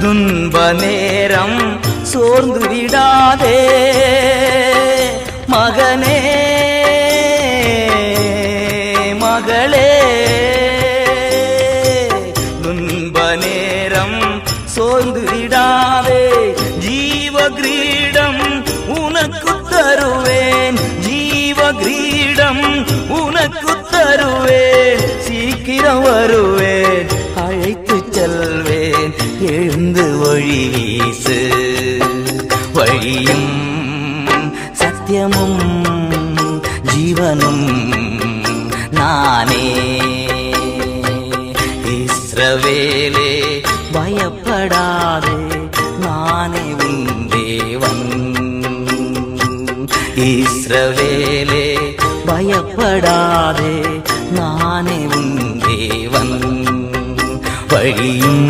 துன்ப நேரம் சோர்ந்து விடாதே மகனே மகளே. துன்ப நேரம் சோர்ந்து விடாதே, ஜீவ கிரீடம் உனக்கு தருவேன், ஜீவ கிரீடம் உனக்கு தருவேன். சீக்கிரம் வருவேன், அழைத்து செல்வேன், எழுந்து வழி வீசு. வழியும் சத்தியமும் ஜீவனும் நானே. இஸ்ரவேலே பயப்படாதே, நானே உன் தேவன். இஸ்ரவேலே பயப்படாதே, நானே உன் தேவன். வழியும்